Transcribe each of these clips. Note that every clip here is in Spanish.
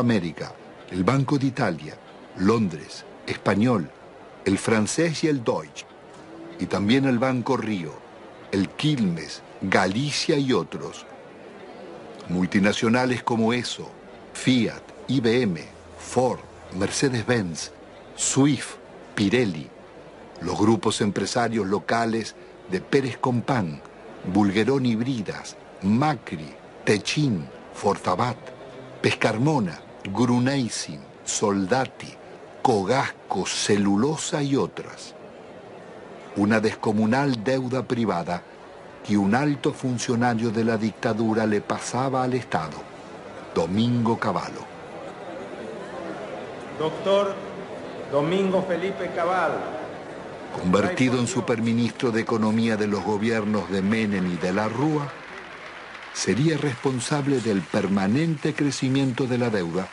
América, el Banco de Italia, Londres, Español, el francés y el Deutsche, y también el Banco Río, el Quilmes, Galicia y otros. Multinacionales como ESO, Fiat, IBM, Ford, Mercedes-Benz, Swift, Pirelli, los grupos empresarios locales de Pérez Compán, Bulguerón y Bridas, Macri, Techin, Fortabat, Pescarmona, Gruneisin, Soldati, Cogasco, Celulosa y otras. Una descomunal deuda privada que un alto funcionario de la dictadura le pasaba al Estado, Domingo Cavallo. Doctor Domingo Felipe Cavallo. Convertido en superministro de Economía de los gobiernos de Menem y de la Rúa, sería responsable del permanente crecimiento de la deuda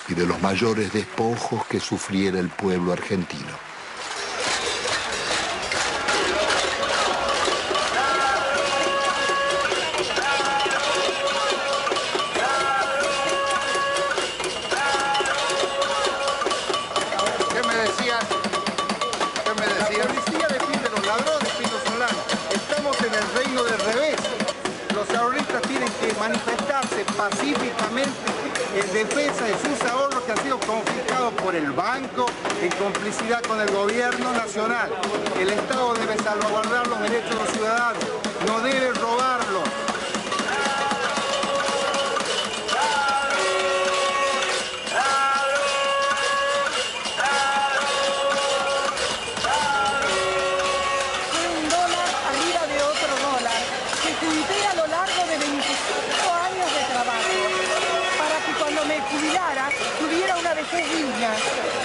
y de los mayores despojos que sufriera el pueblo argentino. Pacíficamente en defensa de sus ahorros que han sido confiscados por el banco en complicidad con el gobierno nacional. El Estado debe salvaguardar los derechos de los ciudadanos, no debe robarlos. Un dólar arriba de otro dólar que junté a lo largo de 25 años de trabajo para que cuando me jubilara tuviera una vejez digna,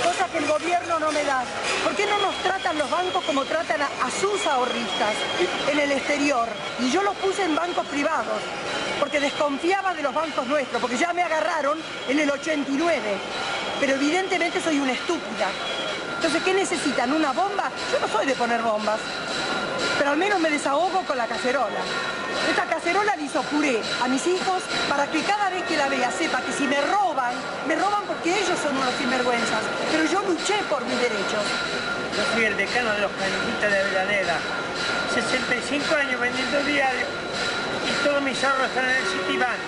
cosa que el gobierno no me da. ¿Por qué no nos tratan los bancos como tratan a sus ahorristas en el exterior? Y yo los puse en bancos privados porque desconfiaba de los bancos nuestros, porque ya me agarraron en el 89, pero evidentemente soy una estúpida. Entonces, ¿qué necesitan? ¿Una bomba? Yo no soy de poner bombas, pero al menos me desahogo con la cacerola. Esta cacerola le hizo puré a mis hijos para que cada vez que la vea sepa que si me roban porque ellos son unos sinvergüenzas, pero yo luché por mis derechos. Yo soy el decano de los canonistas de Avellaneda, 65 años vendiendo diario y todos mis ahorros están en el Citibank.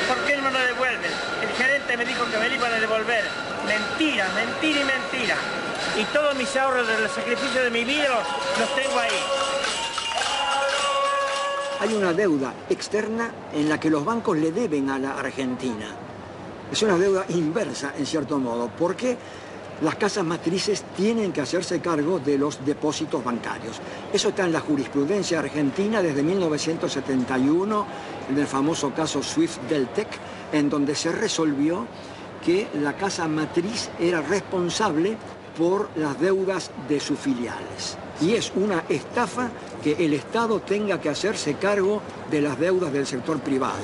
¿Por qué no me lo devuelven? El gerente me dijo que me lo iban a devolver. Mentira, mentira y mentira. Y todos mis ahorros del sacrificio de mi vida los tengo ahí. Hay una deuda externa en la que los bancos le deben a la Argentina. Es una deuda inversa, en cierto modo, porque las casas matrices tienen que hacerse cargo de los depósitos bancarios. Eso está en la jurisprudencia argentina desde 1971, en el famoso caso Swift-Deltec, en donde se resolvió que la casa matriz era responsable por las deudas de sus filiales. Y es una estafa que el Estado tenga que hacerse cargo de las deudas del sector privado.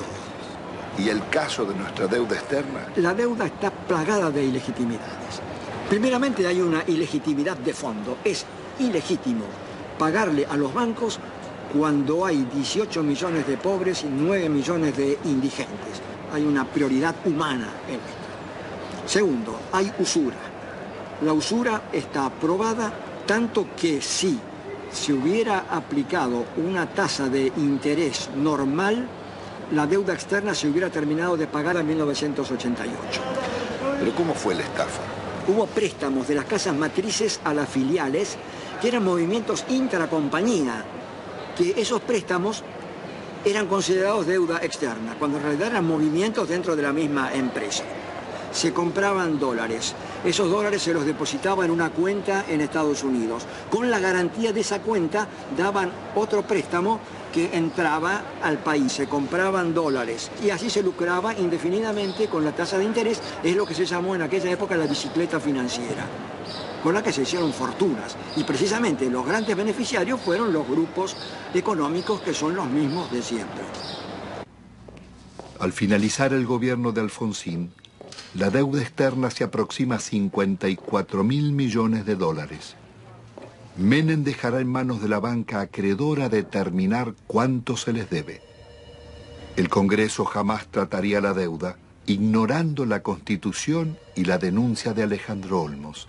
¿Y el caso de nuestra deuda externa? La deuda está plagada de ilegitimidades. Primeramente hay una ilegitimidad de fondo. Es ilegítimo pagarle a los bancos cuando hay 18 millones de pobres y 9 millones de indigentes. Hay una prioridad humana en esto. Segundo, hay usura. La usura está aprobada tanto que si se hubiera aplicado una tasa de interés normal, la deuda externa se hubiera terminado de pagar en 1988. ¿Pero cómo fue la estafa? Hubo préstamos de las casas matrices a las filiales que eran movimientos intracompañía, que esos préstamos eran considerados deuda externa, cuando en realidad eran movimientos dentro de la misma empresa. Se compraban dólares. Esos dólares se los depositaba en una cuenta en Estados Unidos. Con la garantía de esa cuenta daban otro préstamo que entraba al país. Se compraban dólares y así se lucraba indefinidamente con la tasa de interés. Es lo que se llamó en aquella época la bicicleta financiera, con la que se hicieron fortunas. Y precisamente los grandes beneficiarios fueron los grupos económicos que son los mismos de siempre. Al finalizar el gobierno de Alfonsín, la deuda externa se aproxima a 54.000 millones de dólares. Menem dejará en manos de la banca acreedora determinar cuánto se les debe. El Congreso jamás trataría la deuda ignorando la Constitución y la denuncia de Alejandro Olmos.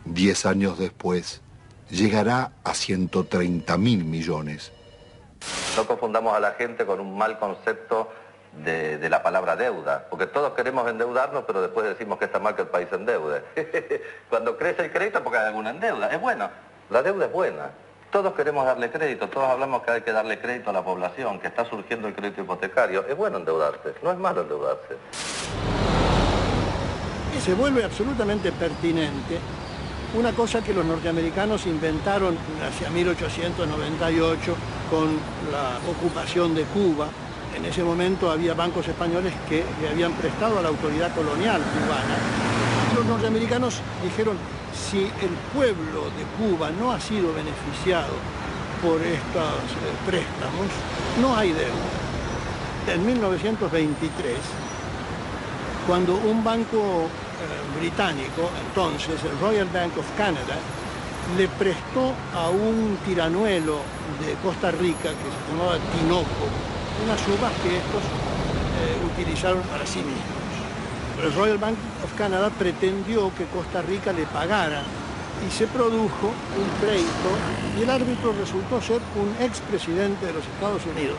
10 años después, llegará a 130.000 millones. No confundamos a la gente con un mal concepto de la palabra deuda, porque todos queremos endeudarnos, pero después decimos que está mal que el país endeude. Cuando crece el crédito porque hay alguna endeuda, es bueno, la deuda es buena. Todos queremos darle crédito, todos hablamos que hay que darle crédito a la población, que está surgiendo el crédito hipotecario. Es bueno endeudarse, no es malo endeudarse. Se vuelve absolutamente pertinente una cosa que los norteamericanos inventaron hacia 1898 con la ocupación de Cuba. En ese momento había bancos españoles que le habían prestado a la autoridad colonial cubana. Los norteamericanos dijeron, si el pueblo de Cuba no ha sido beneficiado por estos préstamos, no hay deuda. En 1923, cuando un banco británico, entonces el Royal Bank of Canada, le prestó a un tiranuelo de Costa Rica que se llamaba Tinoco unas uvas que estos utilizaron para sí mismos. El Royal Bank of Canada pretendió que Costa Rica le pagara y se produjo un pleito y el árbitro resultó ser un expresidente de los Estados Unidos,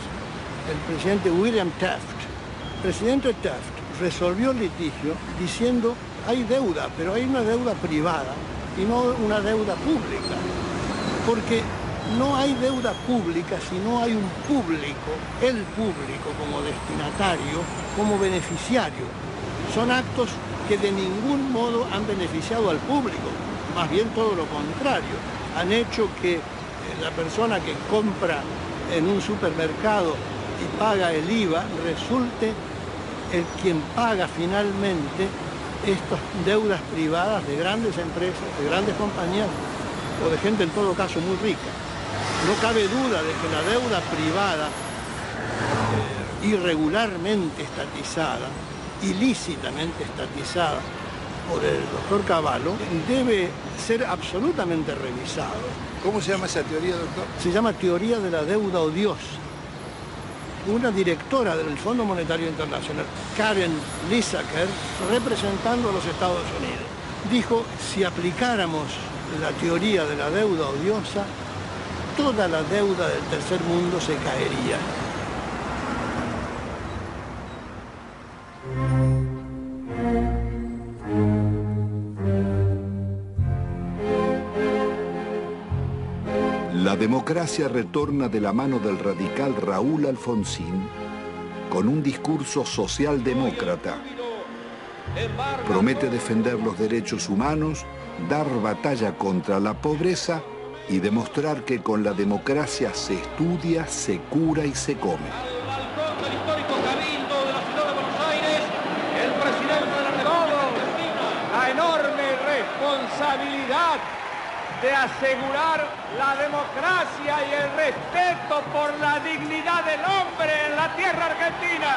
el presidente William Taft. El presidente Taft resolvió el litigio diciendo hay deuda, pero hay una deuda privada y no una deuda pública, porque no hay deuda pública si no hay un público, el público como destinatario, como beneficiario. Son actos que de ningún modo han beneficiado al público, más bien todo lo contrario. Han hecho que la persona que compra en un supermercado y paga el IVA resulte el quien paga finalmente estas deudas privadas de grandes empresas, de grandes compañías o de gente en todo caso muy rica. No cabe duda de que la deuda privada irregularmente estatizada, ilícitamente estatizada por el doctor Cavallo, debe ser absolutamente revisado. ¿Cómo se llama esa teoría, doctor? Se llama teoría de la deuda odiosa. Una directora del Fondo Monetario Internacional, Karen Lissaker, representando a los Estados Unidos, dijo, si aplicáramos la teoría de la deuda odiosa, toda la deuda del tercer mundo se caería. La democracia retorna de la mano del radical Raúl Alfonsín con un discurso socialdemócrata. Promete defender los derechos humanos, dar batalla contra la pobreza y demostrar que con la democracia se estudia, se cura y se come. Al balcón del histórico Cabildo de la ciudad de Buenos Aires, el presidente de la República Argentina. La enorme responsabilidad de asegurar la democracia y el respeto por la dignidad del hombre en la tierra argentina.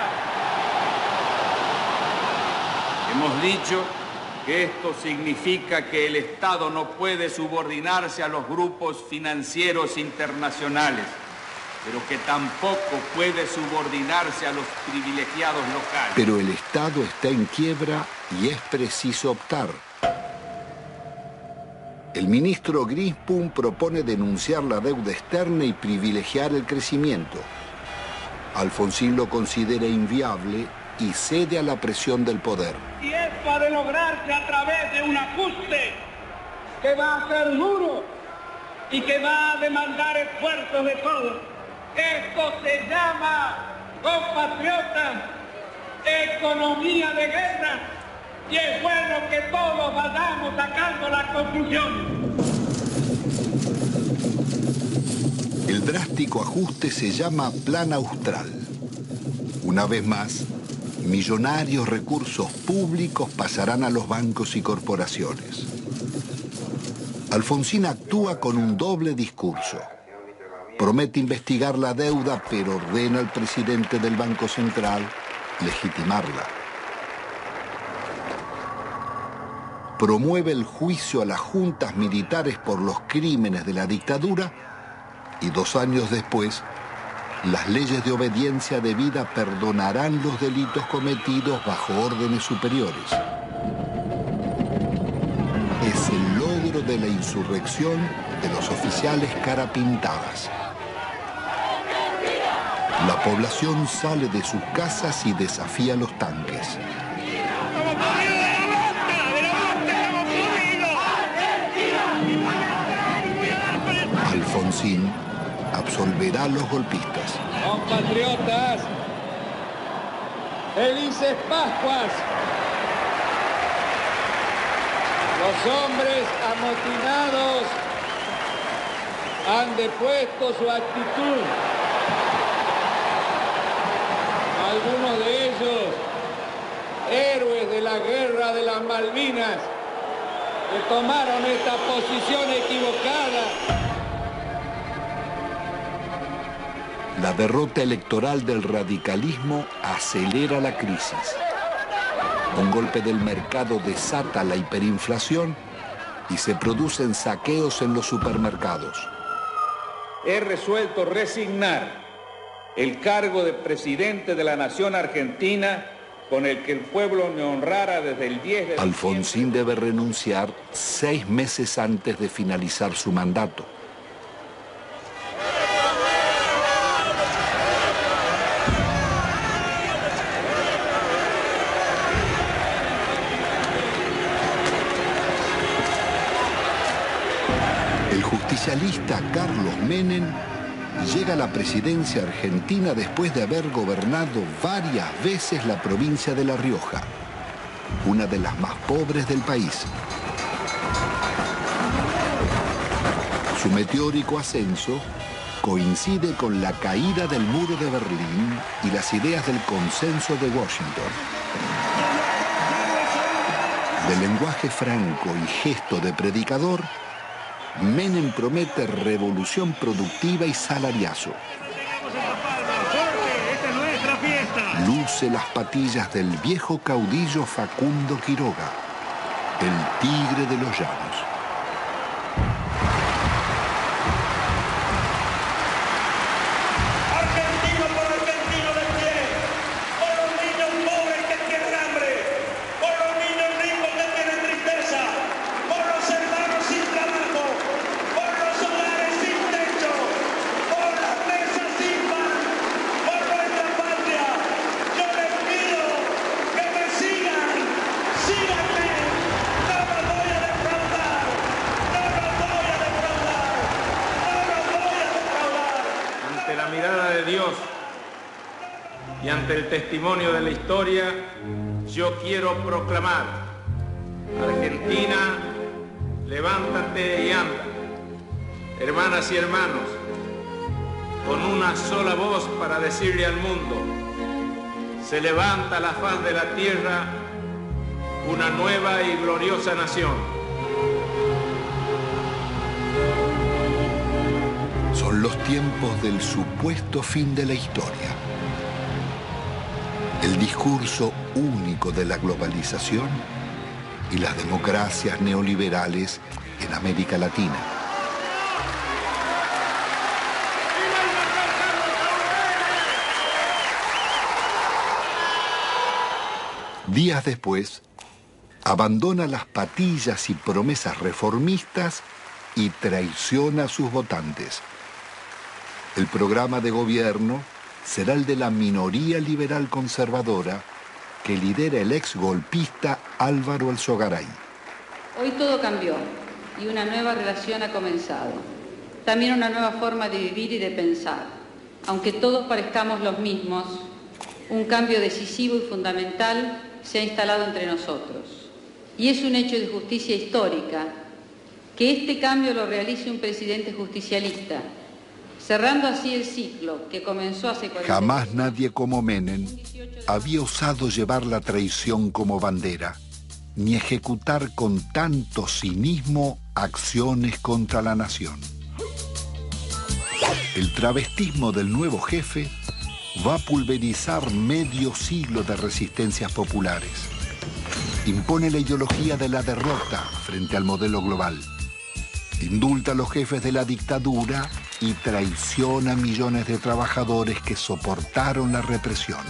Hemos dicho que esto significa que el Estado no puede subordinarse a los grupos financieros internacionales, pero que tampoco puede subordinarse a los privilegiados locales. Pero el Estado está en quiebra y es preciso optar. El ministro Grispum propone denunciar la deuda externa y privilegiar el crecimiento. Alfonsín lo considera inviable y cede a la presión del poder. Y esto ha de lograrse a través de un ajuste que va a ser duro y que va a demandar esfuerzos de todos. Esto se llama, compatriotas, economía de guerra. Y es bueno que todos vayamos sacando las conclusiones. El drástico ajuste se llama Plan Austral. Una vez más, millonarios recursos públicos pasarán a los bancos y corporaciones. Alfonsín actúa con un doble discurso. Promete investigar la deuda, pero ordena al presidente del Banco Central legitimarla. Promueve el juicio a las juntas militares por los crímenes de la dictadura y 2 años después Las leyes de obediencia debida perdonarán los delitos cometidos bajo órdenes superiores. Es el logro de la insurrección de los oficiales cara pintadas. La población sale de sus casas y desafía los tanques. Alfonsín absolverá a los golpistas. Compatriotas, felices Pascuas. Los hombres amotinados han depuesto su actitud. Algunos de ellos, héroes de la guerra de las Malvinas, que tomaron esta posición equivocada. La derrota electoral del radicalismo acelera la crisis. Un golpe del mercado desata la hiperinflación y se producen saqueos en los supermercados. He resuelto resignar el cargo de presidente de la nación argentina con el que el pueblo me honrara desde el 10 de Alfonsín debe renunciar 6 meses antes de finalizar su mandato. El justicialista Carlos Menem llega a la presidencia argentina después de haber gobernado varias veces la provincia de La Rioja, una de las más pobres del país. Su meteórico ascenso coincide con la caída del muro de Berlín y las ideas del consenso de Washington. De lenguaje franco y gesto de predicador, Menem promete revolución productiva y salariazo. Luce las patillas del viejo caudillo Facundo Quiroga, el tigre de los llanos. Y ante el testimonio de la historia, yo quiero proclamar: Argentina, levántate y anda. Hermanas y hermanos, con una sola voz para decirle al mundo: se levanta a la faz de la tierra una nueva y gloriosa nación. Son los tiempos del supuesto fin de la historia. El discurso único de la globalización y las democracias neoliberales en América Latina. Días después, abandona las patillas y promesas reformistas y traiciona a sus votantes. El programa de gobierno será el de la minoría liberal conservadora que lidera el ex golpista Álvaro Alzogaray. Hoy todo cambió y una nueva relación ha comenzado. También una nueva forma de vivir y de pensar. Aunque todos parezcamos los mismos, un cambio decisivo y fundamental se ha instalado entre nosotros. Y es un hecho de justicia histórica que este cambio lo realice un presidente justicialista, cerrando así el ciclo que comenzó hace 40 años. Jamás nadie como Menem había osado llevar la traición como bandera, ni ejecutar con tanto cinismo acciones contra la nación. El travestismo del nuevo jefe va a pulverizar medio siglo de resistencias populares. Impone la ideología de la derrota frente al modelo global. Indulta a los jefes de la dictadura y traiciona a millones de trabajadores que soportaron la represión.